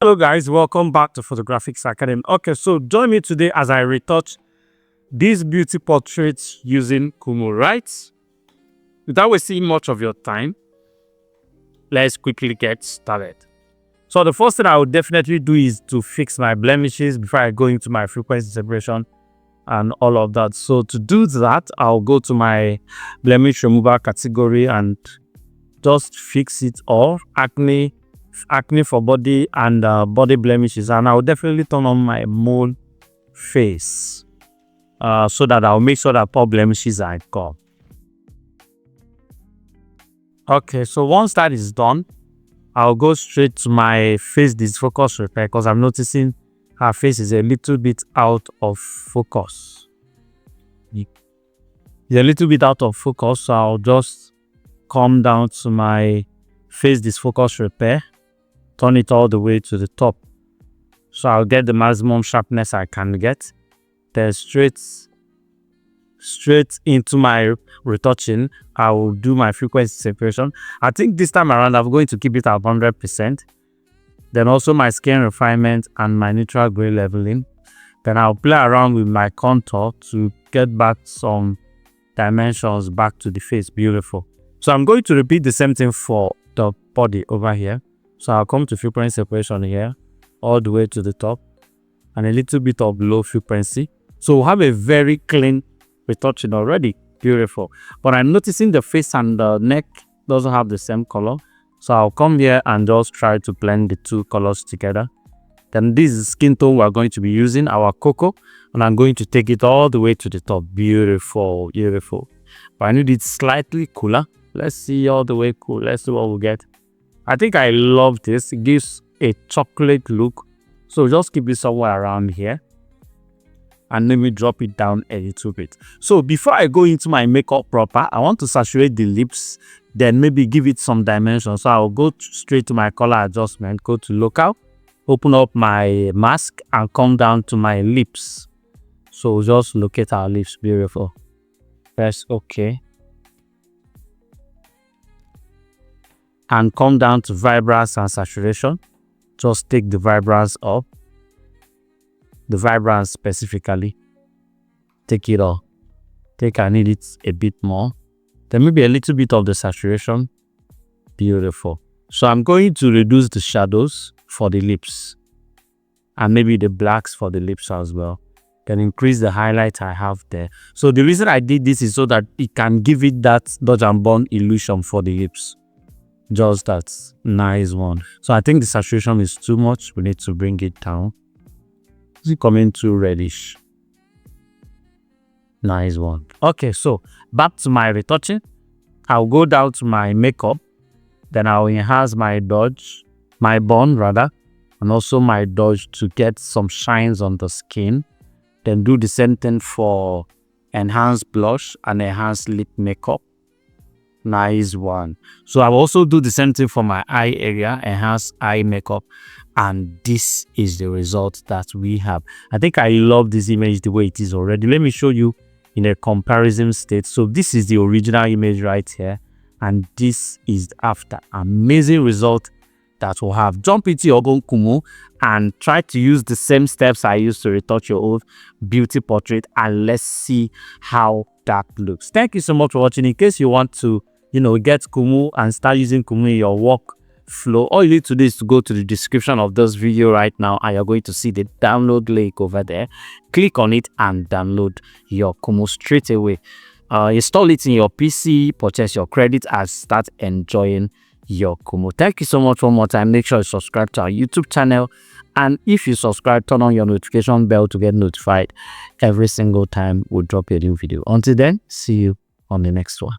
Hello guys, welcome back to Photographics Academy. Okay, so join me today as I retouch these beauty portraits using Kumoo, right? Without wasting much of your time, let's quickly get started. So the first thing I would definitely do is to fix my blemishes before I go into my frequency separation and all of that. So to do that, I'll go to my blemish removal category and just fix it all. Acne for body and body blemishes, and I'll definitely turn on my mole face so that I'll make sure that pore blemishes are gone. Okay, so once that is done, I'll go straight to my face disfocus repair because I'm noticing her face is a little bit out of focus. It's a little bit out of focus, so I'll just come down to my face disfocus repair, turn it all the way to the top, so I'll get the maximum sharpness I can get. Then straight into my retouching, I will do my frequency separation. I think this time around I'm going to keep it at 100%. Then also my skin refinement and my neutral gray leveling. Then I'll play around with my contour to get back some dimensions back to the face. Beautiful. So I'm going to repeat the same thing for the body over here. So I'll come to frequency separation here, all the way to the top, and a little bit of low frequency. So we'll have a very clean retouching already. Beautiful. But I'm noticing the face and the neck doesn't have the same color. So I'll come here and just try to blend the two colors together. Then this is skin tone we're going to be using, our cocoa, and I'm going to take it all the way to the top. Beautiful, beautiful. But I need it slightly cooler. Let's see all the way cool. Let's see what we'll get. I think I love this. It gives a chocolate look. So just keep it somewhere around here. And let me drop it down a little bit. So before I go into my makeup proper, I want to saturate the lips, then maybe give it some dimension. So I'll go straight to my color adjustment, go to local, open up my mask and come down to my lips. So just locate our lips. Beautiful. Press OK. And come down to vibrance and saturation. Just take the vibrance up. The vibrance specifically. Take it all. I need it a bit more. Then maybe a little bit of the saturation. Beautiful. So I'm going to reduce the shadows for the lips. And maybe the blacks for the lips as well. Then increase the highlight I have there. So the reason I did this is so that it can give it that dodge and burn illusion for the lips. Just that nice one. So I think the saturation is too much. We need to bring it down. Is it coming too reddish? Nice one. Okay, so back to my retouching. I'll go down to my makeup. Then I'll enhance my dodge, my burn rather, and also my dodge to get some shines on the skin. Then do the same thing for enhanced blush and enhanced lip makeup. Nice one. So I'll also do the same thing for my eye area, enhance eye makeup, and this is the result that we have. I think I love this image the way it is already. Let me show you in a comparison state. So this is the original image right here, and this is after. Amazing result that we'll have. Jump into your own Kumoo and try to use the same steps I used to retouch your own beauty portrait, and let's see how that looks. Thank you so much for watching. In case you want to get Kumoo and start using Kumoo in your work flow, all you need to do is to go to the description of this video right now, and you're going to see the download link over there. Click on it and download your Kumoo straight away. Install it in your PC, purchase your credit, and start enjoying your Kumoo. Thank you so much one more time. Make sure you subscribe to our YouTube channel, and if you subscribe, turn on your notification bell to get notified every single time we drop a new video. Until then, see you on the next one.